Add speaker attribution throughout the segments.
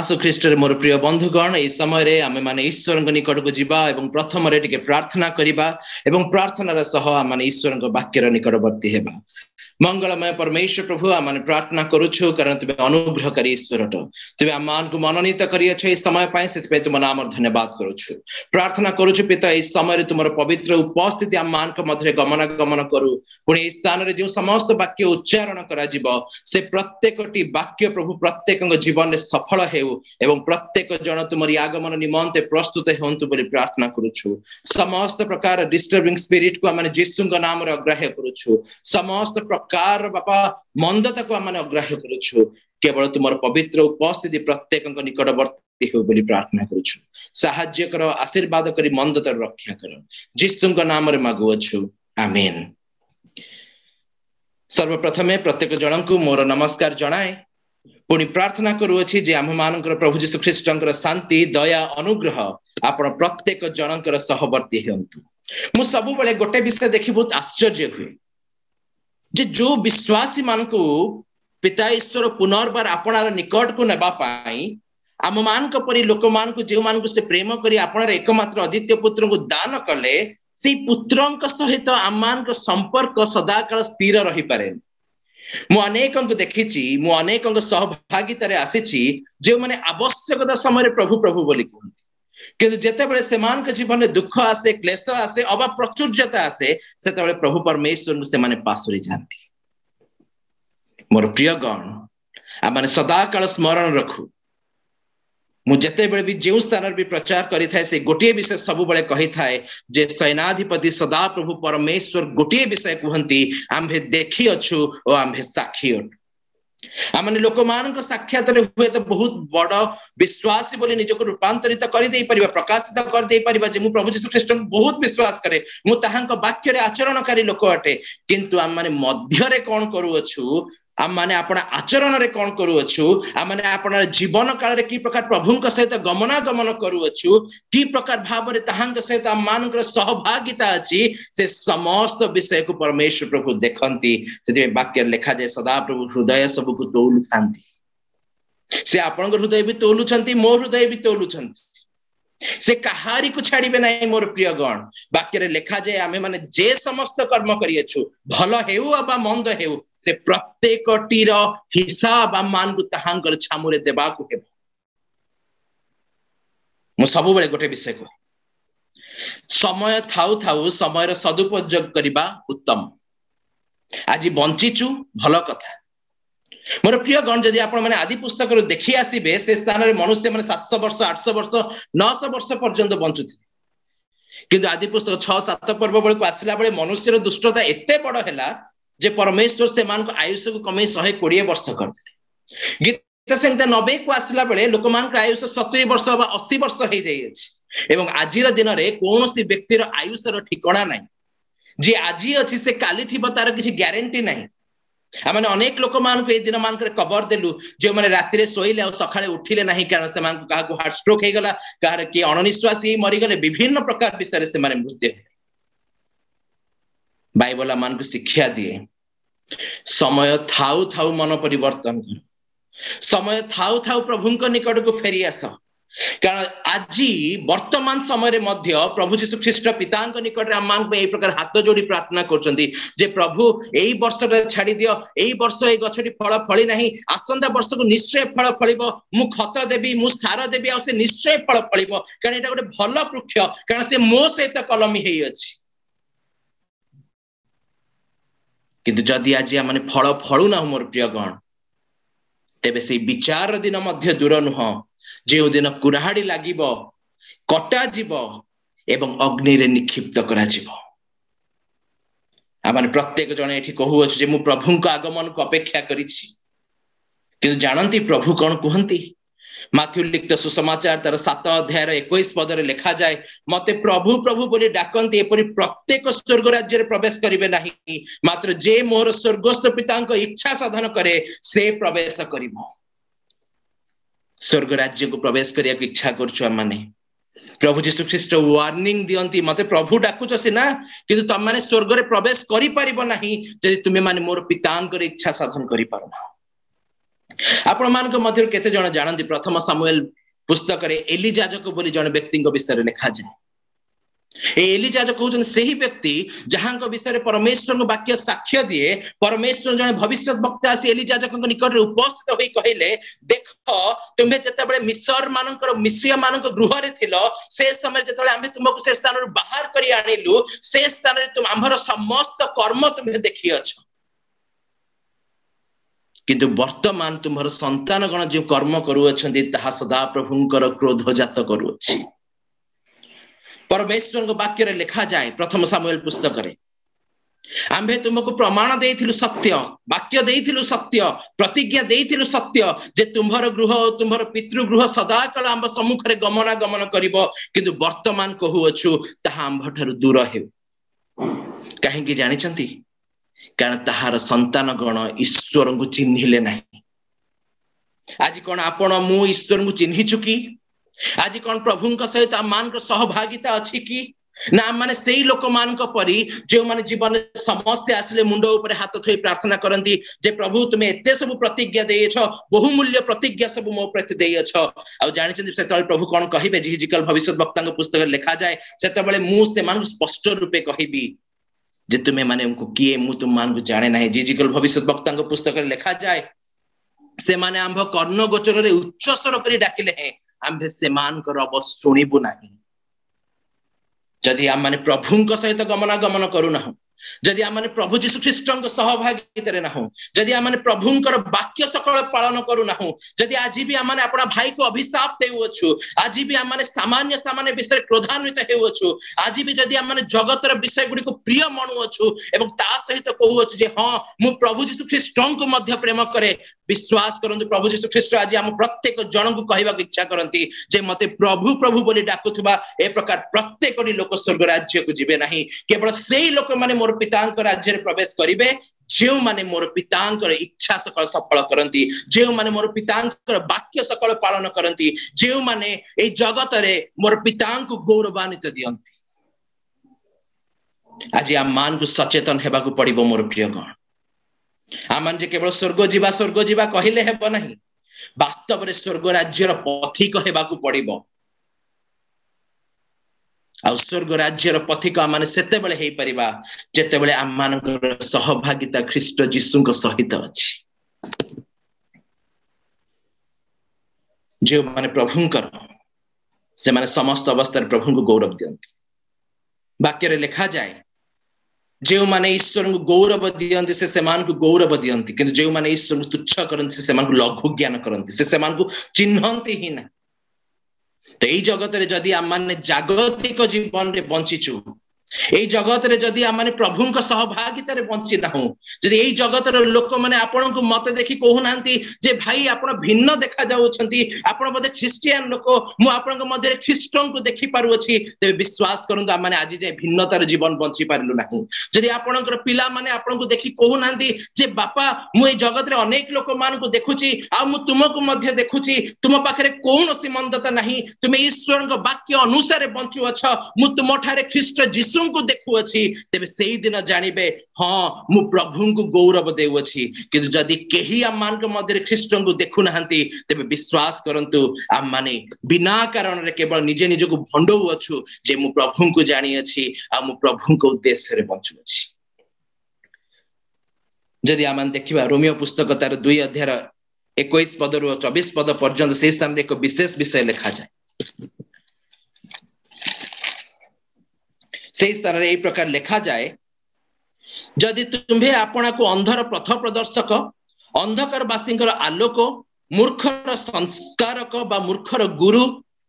Speaker 1: आशु ख्रीष्ट मोर प्रिय बंधुगण ए समय आम माने ईश्वर निकट को जीवा एवं प्रथम टिके प्रार्थना करिबा एवं प्रार्थनार सह आम माने ईश्वर वाक्यर निकटवर्ती हेबा। मंगलमय परमेश्वर प्रभु आम प्रार्थना करुछु कारण तुम अनुग्रहकारी ईश्वर तुम आम मान को मनोनीत करियछ ए समय पाए से तुम नाम धन्यवाद करुछु। प्रार्थना करुछु पिता ए समय तुम पवित्र उपस्थिति आम मान को मध्य गमनागमन करू पुणी ए स्थान रे जो समस्त वाक्य उच्चारण करा जिवो से प्रत्येकटी वाक्य प्रभु प्रत्येक जीवन में सफल हेउ एवं प्रत्येक जन तुमरी आगमन निमंते प्रस्तुत होंतु बोली प्रार्थना करुछु। समस्त प्रकार डिस्टर्बिंग स्पिरिट को आम जीसु नाम रे अग्राह्य करुछु। समस्त प्रकार बापा मंदता को आम अग्राह्य करुछु। केवल तुमर पवित्र उपस्थिति प्रत्येक निकटवर्ती हो बोली प्रार्थना करुछु। साहाय्य कर आशीर्वाद करी मंदता रक्षा कर जीसु नाम रे मागुअछु आमेन। सर्वप्रथमे प्रत्येक जन को मोर नमस्कार जनाए पुणी प्रार्थना करुअछि जे आम मानकर प्रभु यीशु ख्रीष्टंकर शांति दया अनुग्रह आपण प्रत्येक जनकर सहवर्ती हेंतु। मु सब बेले गोटे विषय देखि बहुत आश्चर्य हुए जे जो विश्वासी मान को पिता ईश्वर पुनर्बार आपणार निकट को नेबा पाई आम मान परी लोक मान को जो मान को से प्रेम करी आपणार एकमात्र अद्वितीय पुत्र को दान कले से पुत्रंक सहित आम मान संपर्क सदाकाल स्थिर रही पारे। मु अनेक देखी मु अनेक सहभागितार आसी जो मैंने आवश्यकता समय प्रभु प्रभु बोली कहते किंतु जेतेबेले सेमान के जीवन में दुख आसे क्लेश आसे अबा प्रचुर्यता आसे सेतेबेले प्रभु परमेश्वर से माने पासुरी जाती। मोर प्रिय गण आ माने सदा काल स्मरण रखू मु जेतेबेले भी जो स्थान भी प्रचार करि थाए से गोटे विषय सब बेले कहि थाए जे सेनाधिपति सदा प्रभु परमेश्वर गोटे विषय कहंती आम्भे देखि अछु ओ आम्भे साक्षी अछु। आमने लोक मान साक्षात हुए तो बहुत बड़ विश्वासी बोली निजक रूपांतरित कर दे परिबा प्रकाशित कर दे परिबा जे मु प्रभु यीशु ख्रीष्ट बहुत विश्वास करे मु ताहांक वाक्य रे आचरणकारी लोक अटे किंतु आम माने मध्य रे कोन करू अछु आम माने अपना आचरण रे कोन करू अछु आम माने अपना जीवन काल रे की प्रकार प्रभुंक सहित गमनागमन करू अछु की प्रकार भाव रे ताहांक सहित आम मानकर सहभागिता अछि से समस्त विषय को परमेश्वर प्रभु देखंती। सेति वाक्य लिखा जाय सदा प्रभु हृदय सब को तोलु थांती से आपन हृदय भी तोलु छंती मो हृदय भी तोलु छंती से कहारी को छाड़िबे नहीं। मोर प्रिय गण वाक्य रे लिखा जाय आमे माने जे समस्त कर्म करियछु भल हेउ अबा मंद हेउ से प्रत्येकटीर हिसाब आम मान को ताहांकर छामुरे देबा को हेबो। मु सब बेले गोटे विषय को समय थाउ थाउ समय सदुपयोग करबा उत्तम। आज बंचीचु भल कथा। मोर प्रिय गण जदि आपण माने आदि पुस्तक देखि आसीबे से स्थान रे मनुष्य माने 700 वर्ष 800 वर्ष 900 वर्ष पर्यंत बंचुथे किंतु आदि पुस्तक 6-7 पर्व बेले को आसिला बेले मनुष्यर दुष्टता एते बड़ हैला जे परमेश्वर से मान को आयुष्य को कमे 120 वर्ष कर देले। गीता संहिता 90 को आसिला बेले लोक मान को आयुष्य 70 वर्ष वा 80 वर्ष हे जाय अछि एवं आजिर दिन रे कोनोसी व्यक्तिर आयुष्यर ठिकाना नाही जे आजी अछि से काली थिबो तार किछि ग्यारंटी नाही। आमने अनेक लोक मान को ए दिन मान करे खबर देलु जे माने रात्रि सोइले और सखाळे उठिले नाही कारण से मान को काहा को हार्ट स्ट्रोक हे गला कार के अणनिश्वासी मरि गले विभिन्न प्रकार विषय से माने मृत्यु। बाइबल मान को शिक्षा दिए समय थाउ थाउ मन परिवर्तन कर समय थाउ थाउ प्रभुंक निकट को फेरी आस कारण आज वर्तमान समय मध्य प्रभु यीशु ख्रीष्ट पितांक निकट आम को यही प्रकार हाथ जोड़ी प्रार्थना करछंती जे प्रभु एई वर्ष छाड़ी दियो एई वर्ष ए गछटी फल फली नाही आसंता वर्ष को निश्चय फल फलिबो मु खत देबी मु सार देबी आ से निश्चय फल फलिबो कारण एटा गोटे भल वृक्ष कारण से मो सहित कलमी हेई अछि। किंतु जदि आज माने फल फलु ना मोर प्रिय गण तेबे से विचार दिन मध्य दूर नुह जो दिन कुराहाड़ी लागिबो कटा जीव एवं अग्नि रे निक्षिप्त करा जीव। आमाने प्रत्येक जन एठी कहू अछि जे मु प्रभु को आगमन को अपेक्षा करिछि किंतु जानंती प्रभु कोन कहंती माथ्यू लिखित सुसमाचार तार 7 अध्याय 21 पद रे लिखा जाय मते प्रभु प्रभु बोली डाकंती एपरि प्रत्येक स्वर्ग राज्य रे प्रवेश करिवे नाही मात्र जे मोर स्वर्गस्थ पितांक इच्छा साधन करे से प्रवेश करिवो। स्वर्ग राज्य को प्रवेश करिया की इच्छा करछु माने प्रभु यीशु ख्रीष्ट वार्निंग दियंती मते प्रभु डाकुछ सिना किंतु तम माने स्वर्ग रे प्रवेश करि परिबो नाही जदि तुमे माने मोर पितांकर इच्छा साधन करि पारना। आपण मानक मध्य केते जण जानନ୍ତି प्रथम सामुएल पुस्तक रे एली याजक बोली जण व्यक्ति विषय लिखा जाए। एली याजक कहउछन सही व्यक्ति जहां विषय परमेश्वर वाक्य साक्ष्य दिए। परमेश्वर जने भविष्य वक्ता आसी एली याजक निकट रे उपस्थित होई कहिले देख तुम्हे जतबेले मिस्रिया मानक गृह रे थिलो से समय जतबेले आमे तुमको से स्थान रे बाहर करी आनिलु से स्थान रे तुम आमर समस्त कर्म तुम्हे देखि अछ। किंतु वर्तमान तुम्हार संतान गण जो कर्म करूछन्ति ताहा सदा प्रभुंकर क्रोध जात करूछि। परमेश्वर को वाक्य रे लिखा जाए प्रथम सामुएल पुस्तक रे आम्भे तुमको प्रमाण देइथिलु सत्य वाक्य देइथिलु सत्य प्रतिज्ञा देइथिलु सत्य जे तुम्हार गृह तुम्हार पितृगृह सदा काल आम्भ सम्मुख रे गमनागमन करिवो किंतु वर्तमान कहूअछु ताहा आम्भ ठारु दूर हेउ। काहे कि जानिछन्ति कारण ताहार संतान गण ईश्वर को चिन्हिले नहीं। आज कौन आपण मु ईश्वर को चिन्हिछु कि आज कौन प्रभु सहित मान सहभागिता अच्छी कि ना माने सेई लोक मान परी जो माने जीवन समस्या आसले मुंड ऊपर हाथ थोई प्रार्थना करंती जे प्रभु तुमे एते सब प्रतिज्ञा देयछ बहुमूल्य प्रतिज्ञा सब मो प्रति देयछ। आ जानिछन सेतबेले प्रभु कोन कहिबे जिहिजिकल भविष्यत वक्ता पुस्तक लिखा जाए सेतबेले मु से मान स्पष्ट रूपे कहिबी जे तुमे माने उनको किए मु तुम मान को जाने नाही। जिहिजिकल भविष्यत वक्ता पुस्तक लिखा जाए से माने आंभ कर्ण गोचर रे उच्च स्वर करी डाकिले हैं आंभे से मान कर अब सुनिबु नाही। जदि आम माने प्रभु सहित गमनागमन करू ना जदि आम माने प्रभु जीशु ख्रीष्ट सहभागिता ना जदि आम माने प्रभुंकर वाक्य सकल पालन करू ना जदि आज भी आम माने अपना भाई को अभिशाप देउछु आज भी आम माने सामान्य सामान्य विषय क्रोधान्वित हेउछु आज भी जदि आम माने जगतर विषय गुडी को प्रिय मनुछु एवं ता सहित कहूछु जे हां मु प्रभु जीशु ख्रीष्ट को मध्य प्रेम करे विश्वास करंतु प्रभु जीशु ख्रीष्ट आज हम प्रत्येक जन को कहबा इच्छा करंती जे मते प्रभु प्रभु बोली डाकुथबा ए प्रकार प्रत्येक लोक स्वर्ग राज्य को जिबे नाही केवल सेही लोक माने मोर पितांकर राज्य रे प्रवेश करिवे जो माने मोर पितांकर इच्छा सकल सफल करंती जो माने मोर पितांकर वाक्य सकल पालन करंती जो माने ए जगत रे मोर पितांको गौरवान्वित दियंती। आज आम मान को सचेतन हेबा को पड़िबो मोर प्रियगण। आमान जे केवल स्वर्ग जीवा कहिले हेबो नाही वास्तव रे स्वर्ग राज्य रो पथिक हेबा को पड़िबो। आ स्वर्ग राज्य रो पथिक माने सेते बेले हेई परिबा जेते बेले आम मानकर सहभागिता ख्रीष्ट जीशु को सहित अछि। जे माने प्रभुंकर से माने समस्त अवस्था प्रभु को गौरव दियंती। वाक्य रे लिखा जाए जो माने ईश्वर को गौरव दियंती से मान को गौरव दियंती किंतु जो माने ईश्वर को तुच्छ करंती से मान को लघु ज्ञान करंती से मान को चिन्हंती ही ना। तो यही जगत रे जदि आम माने जागतिक जीवन रे बंचिचु एई जगत रे जदि आम माने प्रभु को सहभागिता रे बंची ना हो जदि एई जगत रे लोक माने आपन को मत देखि कहू नांती जे भाई आपन भिन्न देखा जाउछंती आपन बदे क्रिश्चियन लोक मु आपन को मध्य ख्रीष्टन को देखि पारु अछि ते विश्वास करंतु आम माने आज जे भिन्नतार जीवन बंची पारलु नाही। जदि आपनकर पिला माने आपन को देखि कहू नांती जे बापा मु एई जगत रे अनेक लोक मान को देखुची आ मु तुमको मध्य देखुची तुम पाखरे कोनोसी मंदता नाही तुमे ईश्वर को वाक्य अनुसार बंचु अछ मु तुम ठारे ख्रीष्ट जीशु को देखु अछि तेबे सेही दिन जानिबे हां मु प्रभु को गौरव देउ अछि। किंतु जदि केही आम मान के मध्य ख्रीष्ट को देखु नाहंती तेबे विश्वास करंतु आम माने बिना कारण रे केवल निजे निजे को भंडौ अछु जे मु प्रभु को जानि अछि आ मु प्रभु को उद्देश्य रे बंचु अछि। जदि आमान देखिबा रोमियो पुस्तक तार 2 अध्याय 21 पद रु 24 पद पर्यंत से स्थान रे एक विशेष विषय लिखा जाए। से स्थान रे एई प्रकार लिखा जाए जदि तुम्हे आपना को अंधर पथ प्रदर्शक अंधकार बासींकर आलोक मूर्खर संस्कारक बा मूर्खर गुरु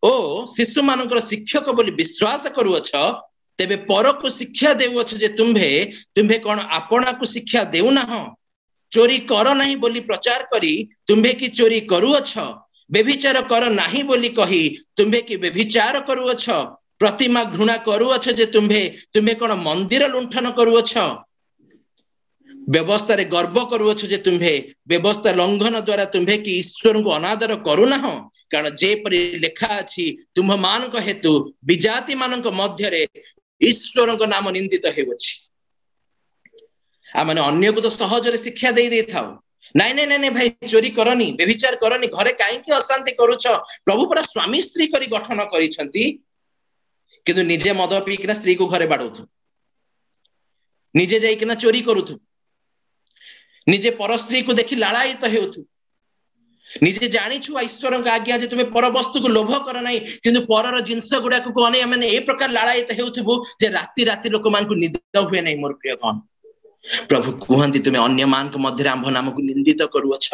Speaker 1: ओ शिशु मानकर शिक्षक बोली विश्वास करूअछ तेबे पर को शिक्षा देउअछ जे तुम्हे कोन आपना को शिक्षा देउ ना चोरी कर नाही बोली प्रचार करी तुम्हे की चोरी करूअछ व्यभिचार कर नाही बोली कही तुम्हे की व्यभिचार करूअछ प्रतिमा घृणा करूअछ जे तुम्हे कोन मंदिर लुंठन करूअछ व्यवस्था रे गर्व करूअछ जे तुम्हे व्यवस्था लंघन द्वारा तुम्हे की ईश्वर को अनादर करू ना कारण जे परि लेखा अछि तुम मान को हेतु विजाति मान को मध्य रे ईश्वर को नाम निंदित हेउछि। आ माने अन्य को तो सहज रे शिक्षा देई थाओ ନାଇଁ ନାଇଁ ନାଇଁ ଭାଇ ଚୋरी करनी बेविचार करनी घरे काईकि अशांति करूछ प्रभु पूरा स्वामी स्त्री करी गठन करिसंती किंतु निजे मद पीकिना स्त्री को घरे बाडौथु निजे जाइकिना चोरी करूथु निजे पर स्त्री को देखि लालायित हेउथु निजे जानिछु ईश्वर आज्ञा जे तुमे पर वस्तु को लोभ कर नाही किंतु परर जिंस गुडा को अने माने ए प्रकार लालायित हेउथबु जे राति राति लोक मान को निंदा हुए नाही मोर प्रिय कौन प्रभु कहती तुम्हें अन्य मान को मध्य आंभ नाम को निंदित करुअछ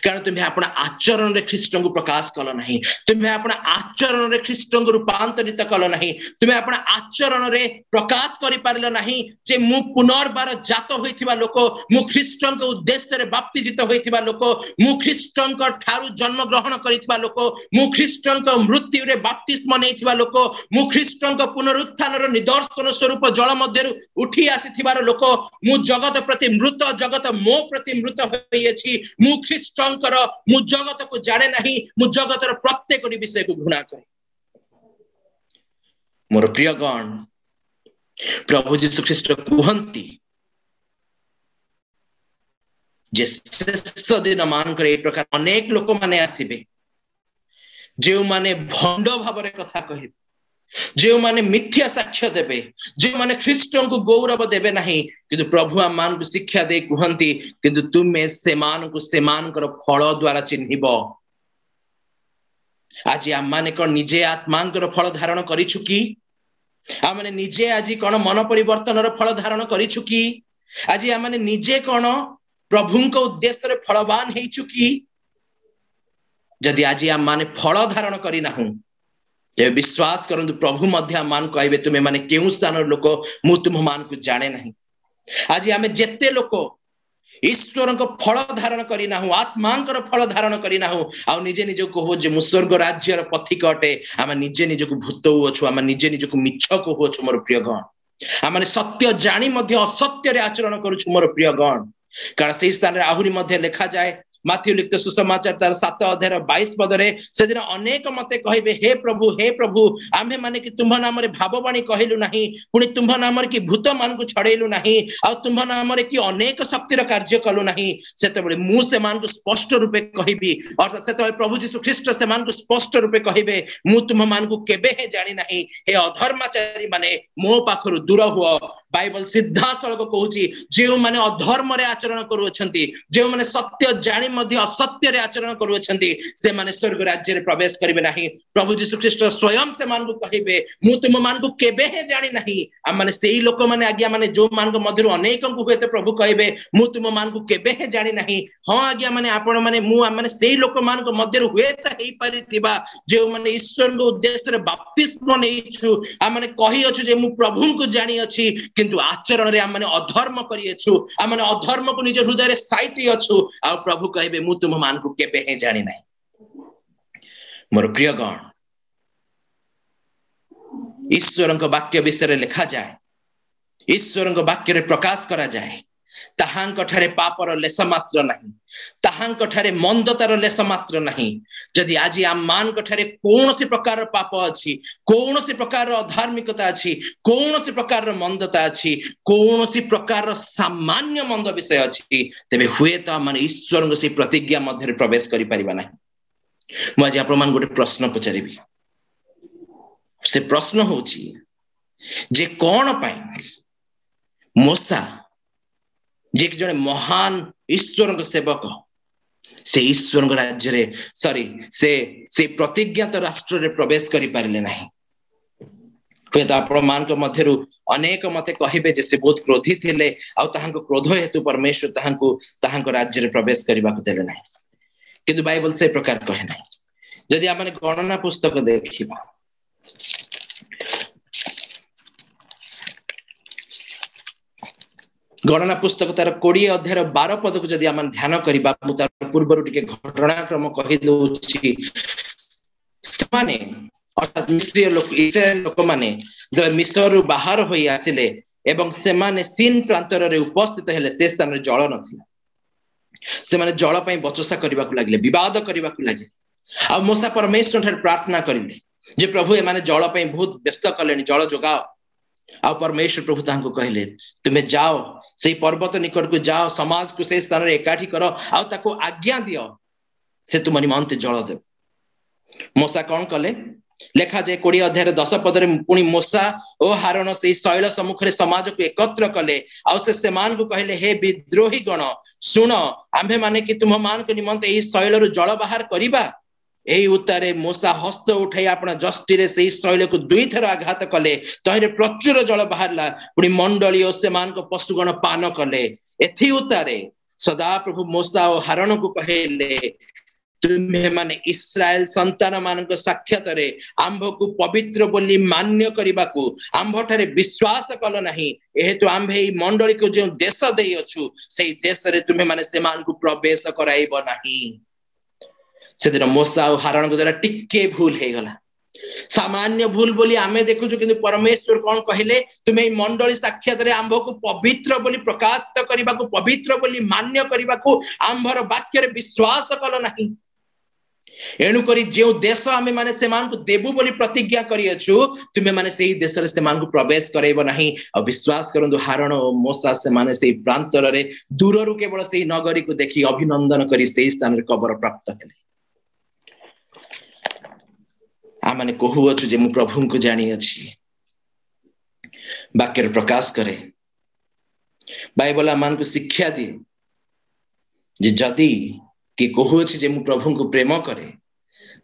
Speaker 1: कारण तुम्हें अपना आचरण रे ख्रीष्ट को प्रकाश कल नहीं तुम्हें अपना आचरण रे ख्रीष्ट को रूपांतरित कल नहीं तुम्हें अपना आचरण रे प्रकाश करि पारल नहीं जे मु पुनर्बार जात होइथिबा लोक मु ख्रीष्ट को उद्देश्य रे बाप्तिजित होइथिबा लोक मु ख्रीष्ट को ठारू जन्म ग्रहण करिथिबा लोक मु ख्रीष्ट को मृत्यु रे बाप्तिस्म नेइथिबा लोक मु ख्रीष्ट को पुनरुत्थान रो निदर्शन स्वरूप जल मध्यरु उठी आसीथिबार लोक मु जगत प्रति मृत जगत मो प्रति मृत होइएछि मु ख्रीष्टंकर मु जगत को जाने नहीं मु जगतर प्रत्येक विषय को घृणा करे मोर प्रिय गण प्रभु यीशु ख्रीष्ट कहंती जे शेष दिन मानकर ए प्रकार अनेक लोक माने आसीबे जे माने भंड भाव रे कथा कहिबे जे माने मिथ्या साक्ष्य देबे जे माने ख्रीष्ट को गौरव देबे नहीं किंतु प्रभु आम मान को शिक्षा दे कहंती किंतु तुमे सेमान को सेमान कर फल द्वारा चिन्हिबो आज आम माने कोन निजे आत्मांकर फल धारण करिछु की आ माने निजे आज कोन मन परिवर्तन रो फल धारण करिछु की आज आ माने निजे कोन प्रभु को उद्देश्य रे फलवान हेइछु की जदि आज आम माने फल धारण करि नाहु जे विश्वास करंतु प्रभु मध्य मान कहबे तुमे माने केउ स्थान लोक मु तुम मान को जाने नहीं आज आमे जेते लोक ईश्वर को फल धारण करि नाहु आत्मांकर फल धारण करि नाहु आ निजे निज को हो जे मु स्वर्ग राज्य र पथिक अटे आमे निजे निज को भूतौ अछु आमे निजे निज को मिछ को होछु मोर प्रिय गण आमे सत्य जानी मध्य असत्य रे आचरण करूछु मोर प्रिय गण कारण से स्थान रे आहुरी मध्य लिखा जाए माथ्यू लिखित सुसमाचार तार 7 अध्याय 22 पदरे से दिन अनेक मते कहबे हे प्रभु आमे माने कि तुम्हा नाम रे भाववाणी कहिलु नाही पुनी तुम्हा नाम रे कि भूत मान को छडेलु नाही आ तुम्हा नाम रे कि अनेक शक्तिर कार्य कलु नाही सेते बेले मु से मान को स्पष्ट रूपे कहिबी अर्थात सेते प्रभु यीशु ख्रीष्ट से मान को स्पष्ट रूपे कहिबे मु तुम्हा मान को केबे हे जानि नाही हे अधर्माचारी माने मो पाखरु दूर हुओ बाइबल सीधा सळक कहूची जे माने अधर्म रे आचरण करूछंती जे माने सत्य जानि मध्य असत्य रे आचरण करूछंती से माने स्वर्ग राज्य रे प्रवेश करिवे नाही प्रभु यीशु ख्रीष्ट स्वयं से मान को कहिबे मु तुम मान को केबे हे जानि नाही आ माने सेही लोक माने आज्ञा माने जो मान को मध्यरु अनेक को होते प्रभु कहिबे मु तुम मान को केबे हे जानि नाही हां आज्ञा माने आपण माने मु माने सेही लोक मान को मध्यरु होते हेई परिथिबा जे माने ईश्वर को उद्देश्य रे बप्तिस्म नेइछु आ माने कहि अछु जे मु प्रभु को जानि अछि किंतु आचरण रे माने अधर्म करिएछु आ माने अधर्म को निज हृदय रे साइति अछु आ प्रभु कहबे मु तुम मान को केबे हे जानि नाही मोर प्रिय गण ईश्वर को वाक्य विषय रे लिखा जाए ईश्वर को वाक्य रे प्रकाश करा जाए ताहांक ठारे पापर लेस मात्र नहीं ताहांक ठारे मंदतार लेस मात्र नहीं जदि आज आम मान ठारे कौनसी प्रकार पाप अछि कौनसी प्रकार अधार्मिकता अछि कौनसी प्रकार मंदता अछि कौनसी प्रकार सामान्य मंद विषय अछि तेबे हुए तो माने ईश्वर से प्रतिज्ञा मध्य प्रवेश करि परिबा नाही मु आज आपण मान गोटे प्रश्न पचारिबी से प्रश्न होछि जे कोन पई मूसा जे जने महान ईश्वर सेवक से ईश्वर राज्य रे सॉरी से प्रतिज्ञात राष्ट्र रे प्रवेश करि पारिले नाही हुए तो आपण मान को मध्यरु अनेक मते कहिबे जे से बहुत क्रोधी थिले आ ताहांको क्रोध हेतु परमेश्वर ताहांको राज्य रे प्रवेश करबा को देले नाही किंतु बाइबल से प्रकार कहे नाही यदि आपने गणना पुस्तक देखिबा गणना पुस्तक तार 20 अध्याय 12 पद को जदि आम ध्यान करबा मु तार पूर्वरु टिके घटनाक्रम कहि दउछि माने अर्थात मिस्र लोक इस्राएल लोक माने ज मिस्ररु बाहर होई आसिले एवं से माने सीन प्रांतर रे उपस्थित हेले से स्थान रे जल नथिला से माने जल पई बचसा करबा को लागले विवाद करबा को लागले आ मूसा परमेश्वर ठार प्रार्थना करिले जे प्रभु ए माने जल पई बहुत व्यस्त कलेनी जल जोगाओ आ परमेश्वर प्रभु तांको कहले तुमे जाओ से पर्वत निकट को जाओ, समाज को से स्थान एकाठी कर आ ताको आज्ञा दियो, से तुम निमंते जल दे। मूसा कौन कले? लेखा जाए 20 अध्याय 10 पदरे पुणी मूसा ओ हारण से शैल सम्मुख समाज को एकत्र कले से मान को कहले, हे विद्रोही गण सुन, आम्भे माने कि तुम मान को निमंते एही शैल रु जल बाहर करिबा। एही उत्तरे मूसा हस्त उठाई आपण जष्टि रे सेही शैल को दुई थर आघात कले, तहिरे प्रचुर जल बाहरला। पुणी मंडली ओ से मान को पशुगण पान कले। एथि उत्तरे सदा प्रभु मूसा ओ हारण को कहले, तुम्हें माने इस्राएल संतान मानक साक्षात रे आंभ को पवित्र बोली मान्य करने को आंभ ठारे विश्वास कल नहीं। एहेतु आंभे मंडली को जो देश दे अछु से देश रे तुम्हें माने से मान को प्रवेश कराइब नहीं। से दिन मूसा और हारण को द्वारा टिके भूल हे गला, सामान्य भूल बोली आमे देखु किंतु परमेश्वर कौन कहले, तुम्हें मंडली साक्षात रे आंभ को पवित्र बोली प्रकाशित करने को, पवित्र बोली मान्य करने को आंभर वाक्य रे विश्वास कल नहीं। एणु करी जो देश आमे माने से मान को देबु बोली प्रतिज्ञा करियछु, तुमे माने सेही देश रे से मान को प्रवेश करैबो नहीं। और विश्वास करंतु हारण और मूसा से माने सेही प्रांतर रे दूर रु केवल सेही नगरी को देखि अभिनंदन करी सेही स्थान रे कबर प्राप्त हेले। आ माने कहूअछु जे मु प्रभु को जानी अछि, वाक्य रे प्रकाश करे, बाइबल मान को शिक्षा दे जे जदी कि कहूअछि जे मु प्रभु को प्रेम करे,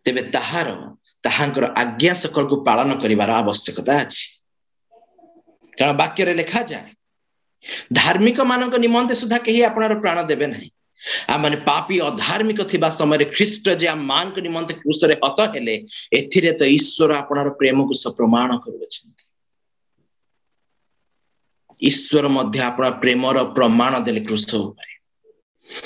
Speaker 1: तेबे ताहांकर आज्ञा सकल को पालन करिवार आवश्यकता अछि। कारण वाक्य रे लिखा जाए, धार्मिक मानक निमंते सुधा केही आपणार प्राण देबे नहीं। आ माने पापी अधार्मिक थिबा समय ख्रीष्ट जे आ मान को निमंते क्रूस रे हत हेले, एथिरे तो ईश्वर आपणार प्रेम को सप्रमाण करूछन्ति। ईश्वर मध्य आपणार प्रेमर प्रमाण देले क्रूस उपरे।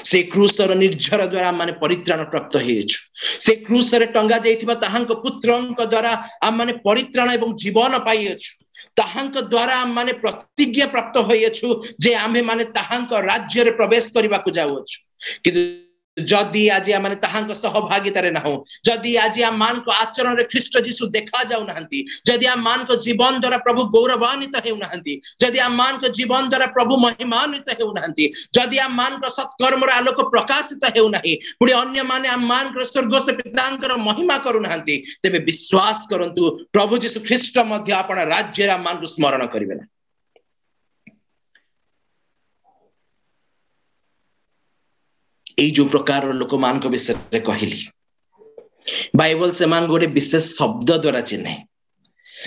Speaker 1: से क्रूसर निर्झर द्वारा माने परित्राण प्राप्त हेछु, से क्रूसरे टंगा जाइथिबा ताहांक पुत्रंक द्वारा आम माने परित्राण एवं जीवन पाइएछु, ताहांक द्वारा आम माने प्रतिज्ञा प्राप्त होइएछु जे आमे माने ताहांक राज्य रे प्रवेश करबा को जाउछु। किंतु जदि आज माने ताहांक सहभागिता रे नहो, जदि आज आम मान को आचरण रे ख्रीष्ट जीसु देखा जाउ नाहंती, जदि आम मान को जीवन द्वारा प्रभु गौरवान्वित हेउ नाहंती, जदि आम मान को जीवन द्वारा प्रभु महिमान्वित हेउ नाहंती, जदि आम मान को सत्कर्म रे आलोक प्रकाशित हेउ नाही, पुणी अन्य माने आम मान को स्वर्गस्थ पितांकर महिमा करू नाहंती, तेबे विश्वास करंतु प्रभु जीसु ख्रीष्ट मध्य आपण राज्य रे आम मान को स्मरण करिवे ना। এই जो प्रकार लोक मान को विषय कहली, बाइबल से मान गोटे विशेष शब्द द्वारा चिन्हे,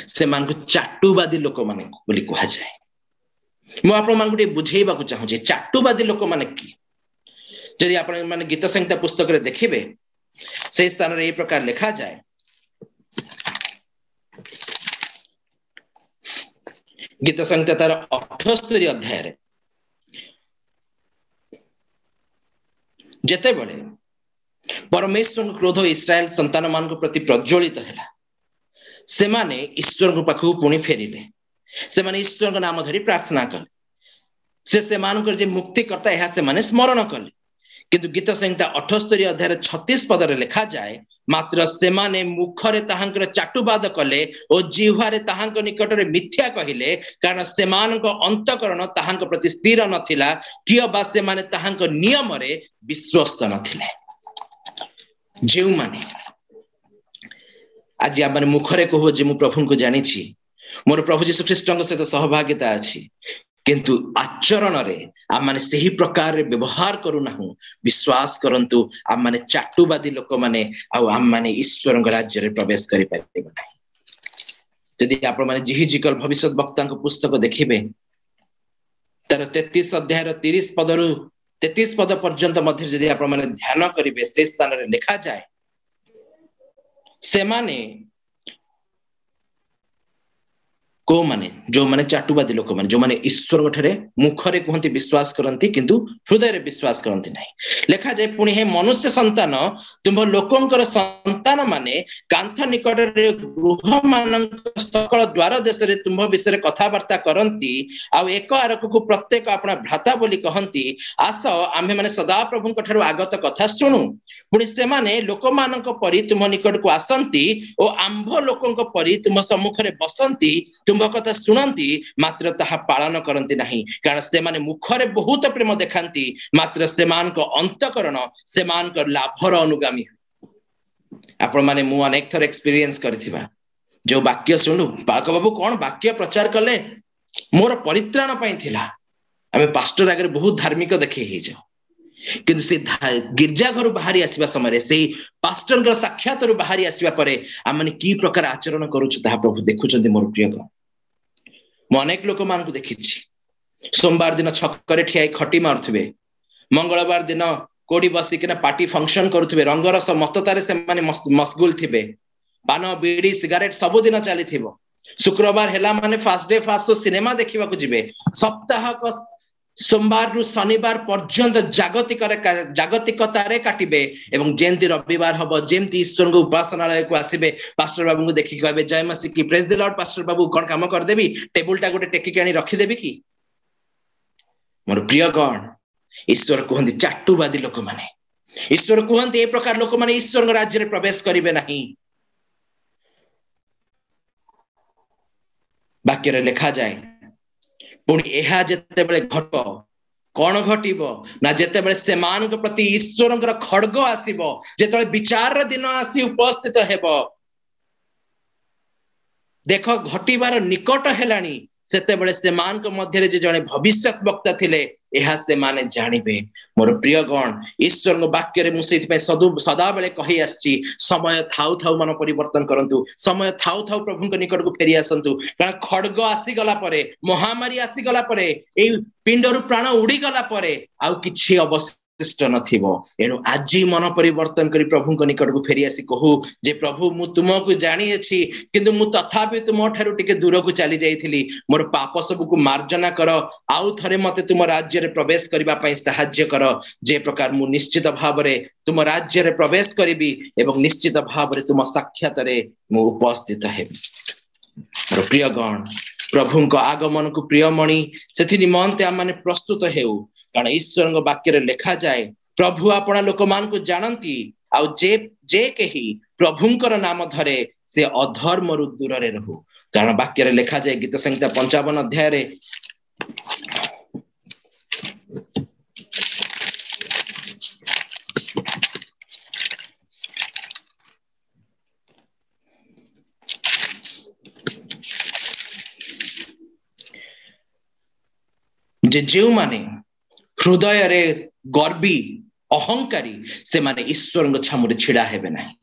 Speaker 1: से मान को चाटुवादी लोक माने बोली कहा जाए। मु आपण मान गोटे बुझेइबा को चाहूचे चाटुवादी लोक माने की। यदि आपण माने गीत संहिता पुस्तक रे देखिबे, से स्थान रे ए प्रकार लिखा जाए, गीत संहिता तार 78 अध्याय रे जेते बड़े परमेश्वर क्रोध इस्राएल संतान मान को प्रति प्रज्वलित हैला, से माने ईश्वर को पाखु पुणी फेरिले, से माने ईश्वर को नाम धरी प्रार्थना कले, से मान को जे मुक्ति करता यह से माने स्मरण कले। किंतु गीत संहिता 78 अध्याय 36 पद रे लिखा जाए, मात्र से माने मुखरे ताहांकर चाटुवाद कले और जिह्वारे ताहांक निकट रे मिथ्या कहिले, कारण से मान को अंतकरण ताहांक प्रति स्थिर नथिला, किय बा से माने ताहांक नियम रे विश्वस्त नथिले। जेउ माने आज आम मुखरे कहू जे मु प्रभु को जानी छी, मोर प्रभु यीशु ख्रीष्टଙ୍କ सहित सहभागिता अछि, किंतु आचरण रे आम माने सही प्रकार रे व्यवहार करू नाहु। विश्वास करंतु आम माने चाटुवादी लोक माने आम माने ईश्वर राज्य रे प्रवेश करि पाइबे नाही। यदि आपण माने जिहिजिकल भविष्यत वक्ता को पुस्तक देखिबे, तार 33 अध्याय रो 30 पद रु 33 पद पर्यंत मध्य यदि आपण माने ध्यान करिवे, से स्थान रे लिखा जाए, से माने को माने जो माने चाटुवादी लोक माने जो माने ईश्वर ठरे मुखरे कहंती विश्वास करंती किंतु हृदय रे विश्वास करंती नाही। लिखा जाए, पुणी हे मनुष्य संतान, तुम लोकंकर संतान माने कांथ निकट रे गृह मानक सकल द्वार देश रे तुम विषय कथावार्ता करंती, आ एक आरक को प्रत्येक अपना भ्राता बोली कहंती, आस आम्हे माने सदा प्रभु ठरो आगत कथा सुनु। पुणी से माने लोक मानक परि तुम निकट को आसंती और आंभ लोकंक परि तुम सम्मुख रे बसंती, तुम आरंभ कथा शुणती मात्र ताहा पालन करती नहीं कारण से माने मुखरे बहुत प्रेम देखाती मात्र से अंतकरण से लाभर अनुगामी आपण माने मु अनेक थर एक्सपीरियंस करथिबा जो वाक्य शुणु पाक बाबू कौन वाक्य प्रचार कले मोर परित्राण पई थिला आमे पास्टर आगे बहुत धार्मिक देखे ही जाओ किंतु से गिरजा घर बाहरी आसीबा समय से पास्टर साक्षात बाहरी आसीबा परे आ माने की प्रकार आचरण करूछु ताहा प्रभु देखुचंदी मोर प्रिय गण मु अनेक लोक मान को देखिछि सोमवार दिन छक्करे ठियाई खटी मारुथिबे मंगलवार दिन कोडी बसिकिना पार्टी फंक्शन करुथिबे रंगरस मततारे से माने मशगुल थिबे पान बीड़ी सिगारेट सब दिन चली थिबो शुक्रवार हेला माने fast day fast show cinema देखिबा को जिबे सप्ताह को सोमवार रु शनिवार पर्यंत जागतिकतारे काटिबे एवं जेंति रविवार हबो जेंति ईश्वर को उपासनालय को आसीबे पास्टर बाबू को देखि कहबे जय मसीह की प्रेज द लॉर्ड पास्टर बाबू कोन काम कर देबी टेबल टा गोटे टेकी आनी रखी देबी की मोर प्रिय गण ईश्वर कहंती चाटुवादी लोक माने ईश्वर कहंती ए प्रकार लोक माने ईश्वर राज्य रे प्रवेश करिवे नहीं वाक्य रे लिखा जाए पुणी एहा जेते बेले घट कौन घटिबो ना जेते बेले से मान के प्रति ईश्वरंकर खड्ग आसीबो जेते विचार दिन आसी उपस्थित हेबो देखो घटिबार निकट हेलानी सेते बेले से मान के मध्य जे जने भविष्यत वक्ता थिले एहा से माने जानिबे मोर प्रिय गण ईश्वर को वाक्य रे मु सेति पे सदा बेले कहि आछि समय थाउ थाउ मन परिवर्तन करंतु समय थाउ थाउ प्रभु के निकट को फेरी आसंतु कारण खड्ग आसी गला परे महामारी आसी गला परे ए पिंडरु प्राण उडी गला परे आउ किछि अवशिष्ट नथिबो एनु आजि मन परिवर्तन करी प्रभु के निकट को फेरी आसी कहू जे प्रभु मु तुमको जानि अछि किंतु मु तथापि तुम ठारू टिके दूर को चली जाइथिली मोर पाप सब को मार्जना कर आउ थरे मते तुम राज्य रे प्रवेश करबा पई सहाय्य कर जे प्रकार मु निश्चित भाव रे तुम राज्य रे प्रवेश करिबी एवं निश्चित भाव रे तुम साक्षात रे मु उपस्थित हेबी मोर प्रिय गण प्रभु को आगमन को प्रियमणि सेथि निमंते हम माने प्रस्तुत हेउ कारण ईश्वर को वाक्य रे लिखा जाए प्रभु आपना लोक मान को जानती आउ जे केही प्रभुंकर नाम धरे से अधर्म रु दूर रे रहु कारण वाक्य रे लिखा जाए गीत संहिता 55 अध्याय रे जे माने हृदय रे गर्वी अहंकारी से माने ईश्वर छामुरे छिड़ा हेबे नहीं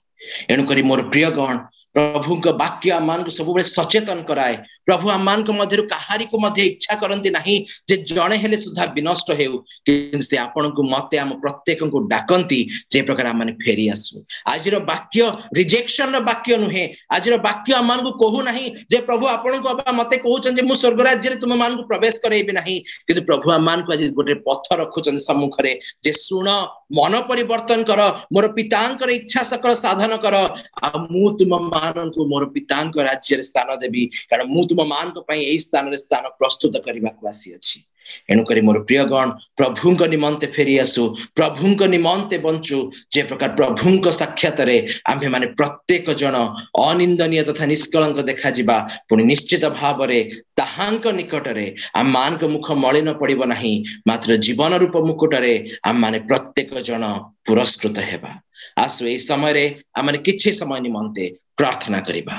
Speaker 1: एणु करी मोर प्रिय गण प्रभु को वाक्य आमान को सब सचेतन कराए प्रभु आमान को मध्य कहारी को मध्य इच्छा करती नहीं जे जड़े हेले सुधा विनष्ट हेउ कि से आपण को मते आम प्रत्येक को डाकंती जे प्रकार आम फेरी आसु आज वाक्य रिजेक्शन वाक्य नुहे आज वाक्य आमान को कहू नहीं जे प्रभु आपण को मते कहउछन जे मु स्वर्ग राज्य रे तुम मान को प्रवेश करैबे नहीं किंतु प्रभु आमान को आज गोटे पथ रखुछन सम्मुख रे जे सुन मन परिवर्तन कर मोर पितांकर इच्छा सकल साधन कर आ मु तुम मान को मोर पितांकर राज्य रे स्थान देबी कारण मु तुम मान को पई एई स्थान रे स्थान प्रस्तुत करबा को आसी अछि एणु करी मोर प्रिय गण प्रभु को निमंते फेरी आसु प्रभु को निमंते बंचु जे प्रकार प्रभु को साक्षात रे आम्भे माने प्रत्येक जन अनिंदनीय तथा निष्कलंक देखा जिबा पुनि निश्चित भाव रे ताहांक निकट रे आम मान को मुख मलिन पड़िबो नाही मात्र जीवन रूप मुकुट रे आम माने प्रत्येक जन पुरस्कृत हेबा आसु ए समय रे आम माने किछि समय निमंते प्रार्थना करिबा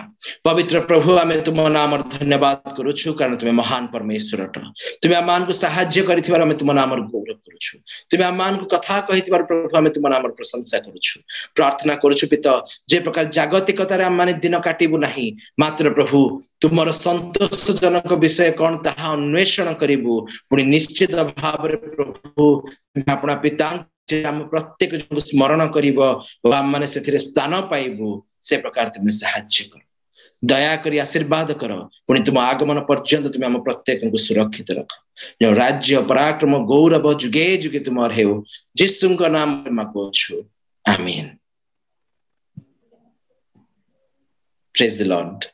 Speaker 1: पवित्र प्रभु आमे तुम नाम धन्यवाद करूछु कारण तुमे महान परमेश्वर तुमे आमान को सहाय्य करिथिबार आमे तुम नाम गौरव करूछु तुमे आमान को कथा कहिथिबार प्रभु आमे तुम नाम प्रशंसा करूछु प्रार्थना करूछु पिता जे प्रकार जागतिकतारे आम माने दिन काटिबु नाही मात्र प्रभु तुमर संतोषजनक विषय कोन ताहा अन्वेषण करिबु पुनी निश्चित भाव रे प्रभु अपना पिता हम प्रत्येक जन स्मरण करिबो आम माने सेथिरे स्थान पाइबु से प्रकार तुम सहाय्य कर दया करी आशीर्वाद कर पुणी तुम आगमन पर्यंत तुम आम प्रत्येक को सुरक्षित रख जो राज्य पराक्रम गौरव जुगे जुगे तुम हेउ यीशु का नाम मागुछु आमीन प्रेज द लॉर्ड